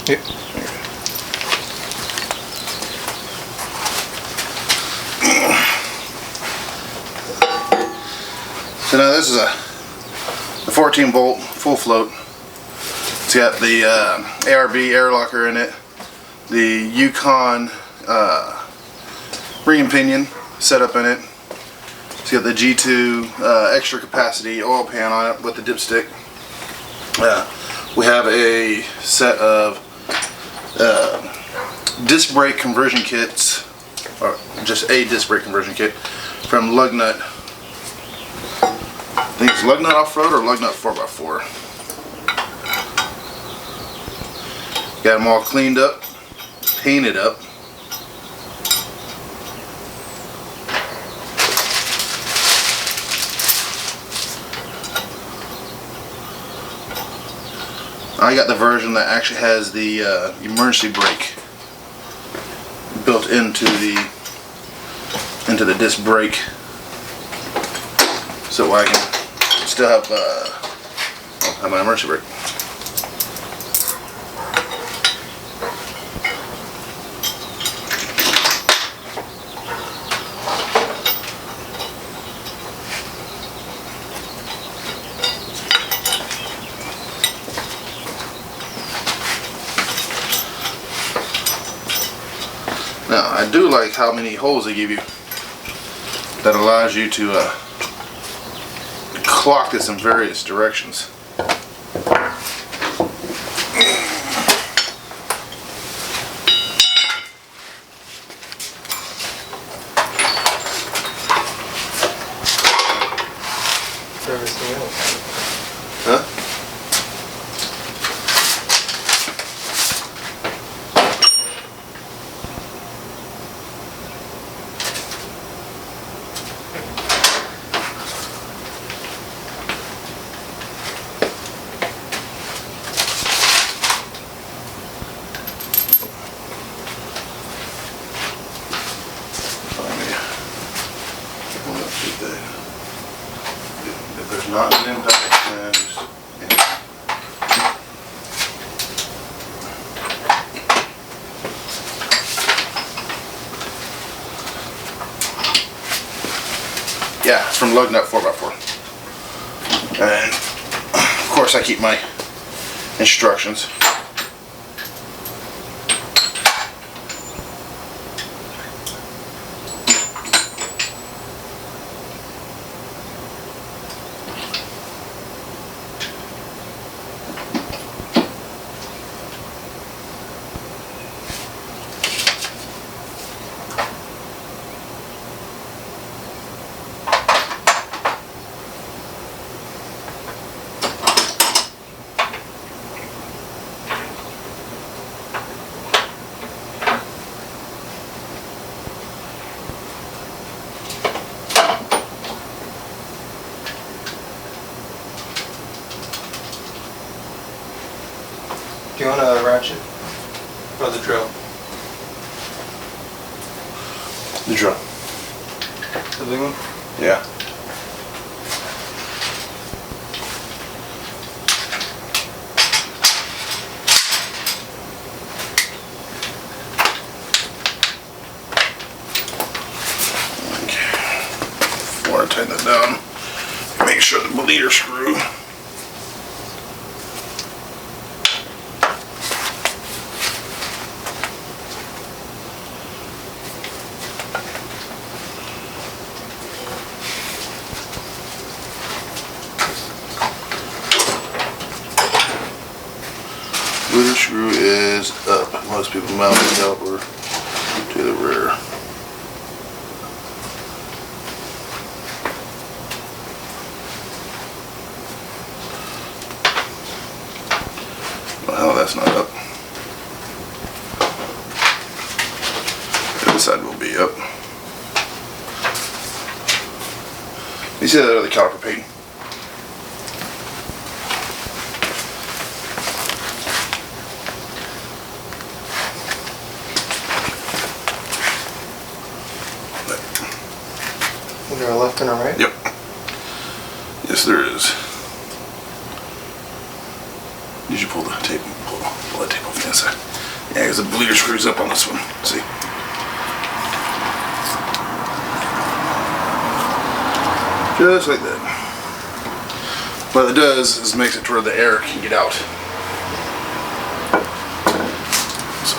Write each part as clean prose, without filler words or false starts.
Yep. So now this is a 14 volt full float. It's got the ARB air locker in it, the Yukon ring and pinion set up in it. It's got the G2 extra capacity oil pan on it with the dipstick. We have a set of disc brake conversion kits, or just a disc brake conversion kit from Lugnut. I think it's Lugnut Off-Road or Lugnut 4x4. Got them all cleaned up, painted up. I got the version that actually has the emergency brake built into the disc brake, so I can still have my emergency brake. Now, I do like how many holes they give you. That allows you to clock this in various directions. Everything else. Huh? If there's not an impact, then just, yeah, it's from Lugnut 4x4. And of course I keep my instructions. Do you want a ratchet? Or the drill? The drill. The big one? Yeah. Okay. Before I tighten that down, make sure the bleeder screw. Bleeder screw is up. Most people mount the caliper to the rear. Well, that's not up. The other side will be up. You see that other caliper, Peyton? Is there a left and a right? Yep. Yes, there is. You should pull the tape, pull that tape off. Yes, sir. Yeah, because the bleeder screws up on this one. See? Just like that. What it does is makes it to where the air can get out. So.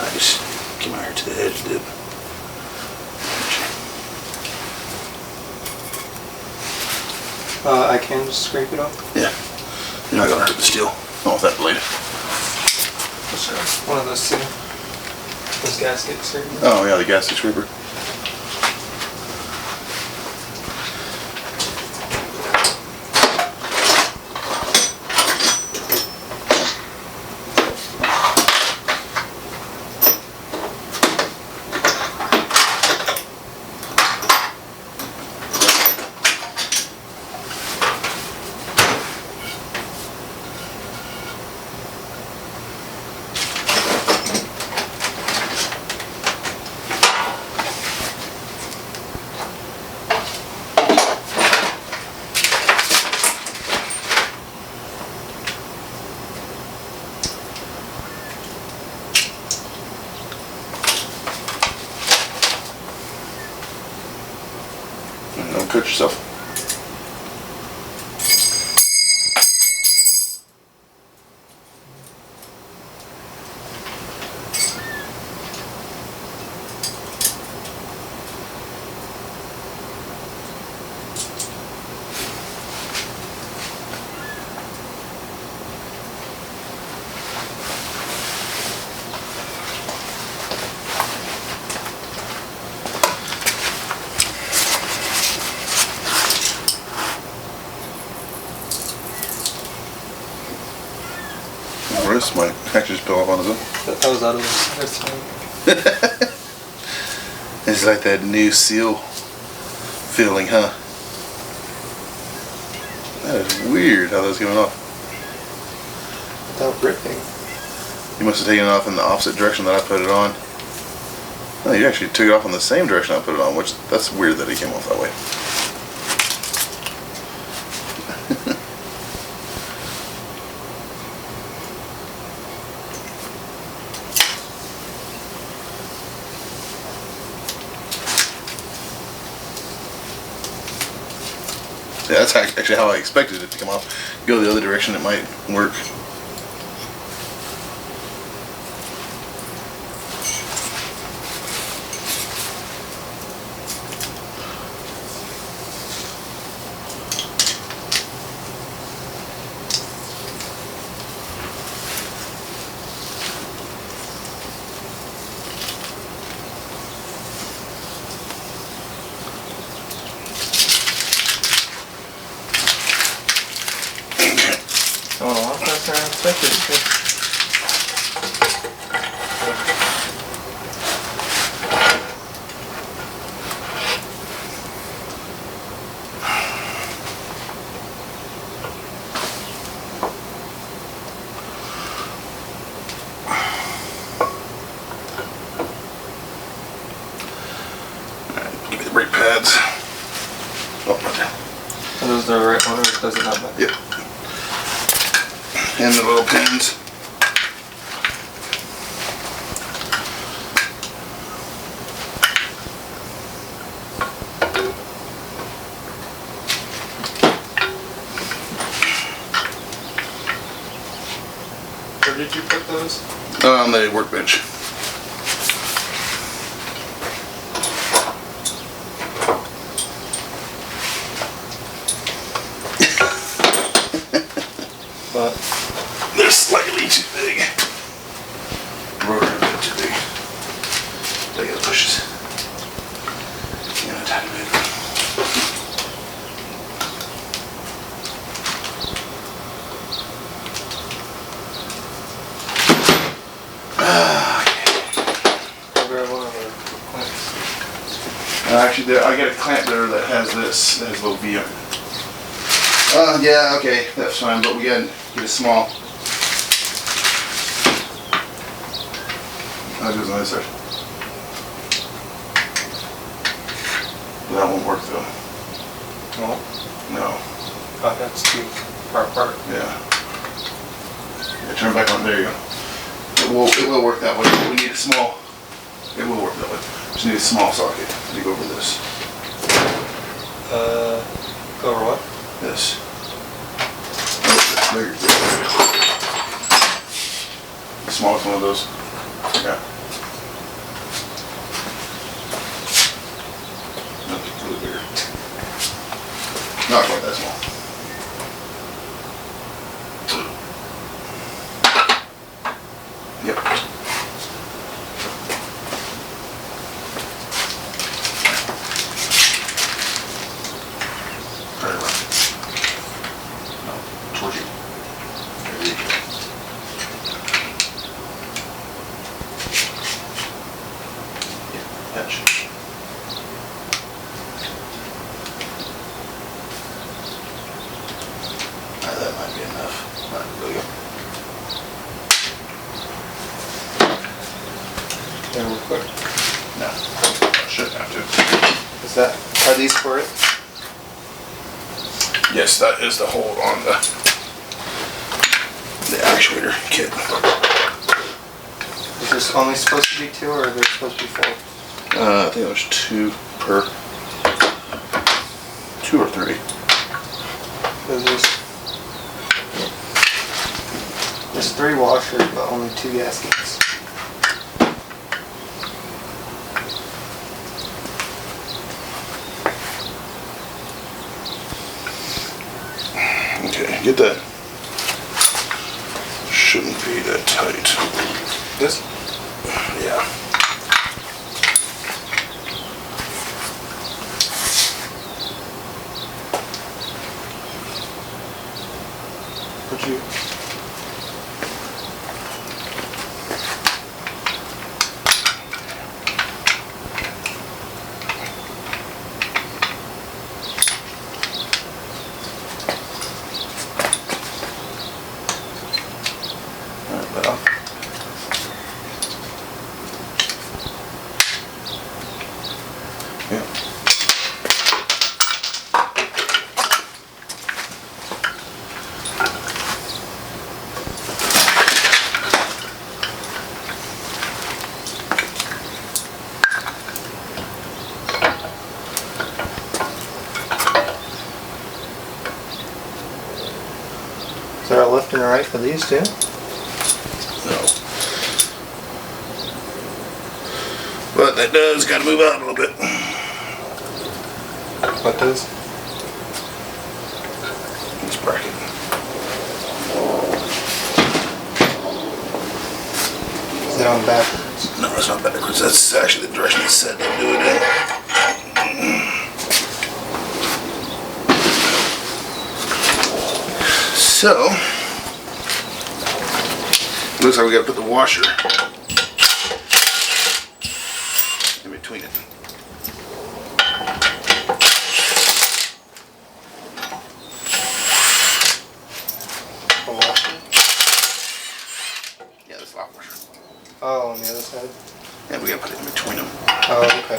I just came out here to the edge, dip. I can just scrape it off. Yeah. You're not gonna hurt the steel. Not with that blade. One of those two. Those gasket scrapers. Oh yeah, the gasket scraper. Don't cut yourself. Wrist might actually just peel off on its own. That was out of this. It's like that new seal feeling, huh? That is weird how that's coming off. Without ripping. You must have taken it off in the opposite direction that I put it on. No, you actually took it off in the same direction I put it on, which that's weird that it came off that way. Yeah, that's actually how I expected it to come off. Go the other direction, it might work. Oh, a lot faster than I expected it to. Give me the brake pads. Oh, okay. Are those the right one, or does it not matter? Yeah. And the little pins. Where did you put those? On the workbench. there that has this, that has a little V on it. Yeah, okay, that's fine, but we gotta get it small. That goes on this side. That won't work though. No. No. Oh, that's too far apart. Yeah. Yeah, turn it back on. There you go. It will work that way. But we need a small. It will work that way. Just need a small socket to go over this. Go over what? This. The smallest one of those. Yeah. No, it's a little bigger. Not quite that small. Yep. Right around. No, towards you. There you go. Yeah, that should. That might be enough. Not really. Yeah, real quick. No, I shouldn't have to. Are these for it? Yes, that is the hold on the actuator kit. Is this only supposed to be 2 or are there supposed to be 4? I think there's 2 per. 2 or 3. There's 3 washers, but only 2 gaskets. Okay, get that. Shouldn't be that tight. This? Yeah. Would you? Well. Yeah. Is there a left and a right for these two? No. But that does gotta move out a little bit. What does? This bracket. Is it on backwards? No, it's not backwards. That's actually the direction it said to do it in. So, looks like we gotta put the washer in between it. A washer? Yeah, this lock washer. Oh, on the other side? And we gotta put it in between them. Oh, okay.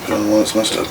The one that's messed up.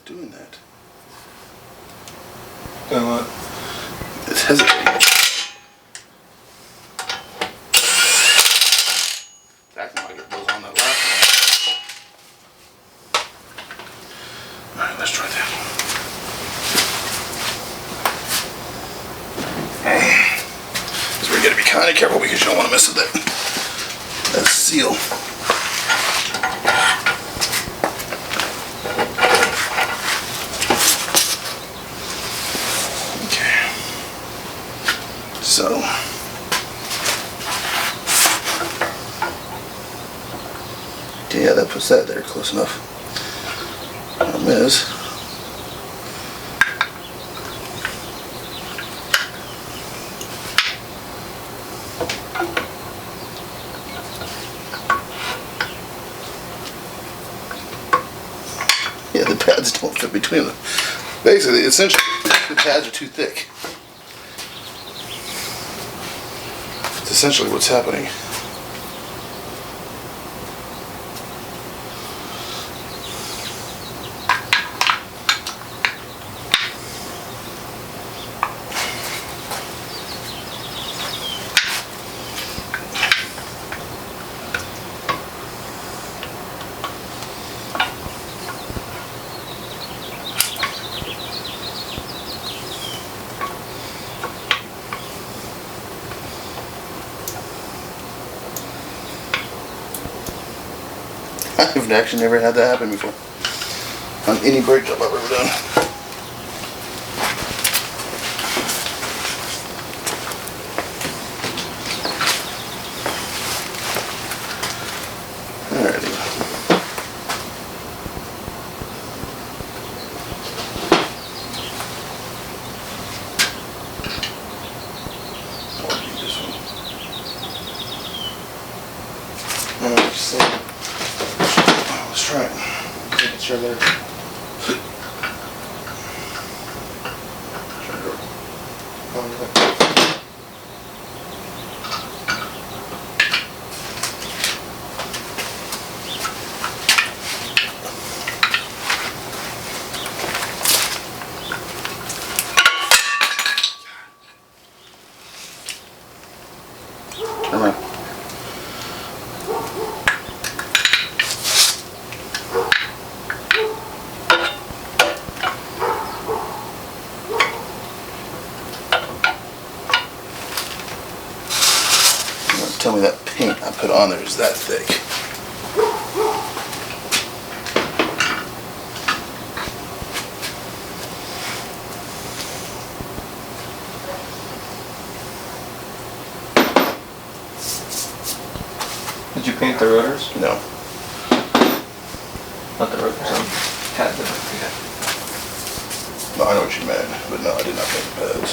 Doing that. Doing what? It's hesitating. It's acting like it was on that last Alright, let's try that. So we gotta be kind of careful because you don't want to mess with that seal. Okay. So. Yeah, that puts that there close enough. Problem is, yeah, the pads don't fit between them. Basically, essentially, the pads are too thick. It's essentially what's happening. I've actually never had that happen before on any brake job I've ever done. Alrighty. I'll do this one. Let's try it. Making sure they're on the Come on. Tell me that paint I put on there is that thick. Did you paint the rotors? No. Not the rotors, pad them. Yeah. No, I know what you meant, but no, I did not paint the pads.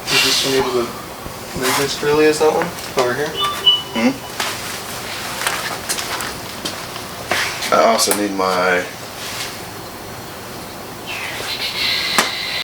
Is this one need to move this really as that one? Over here? I also need my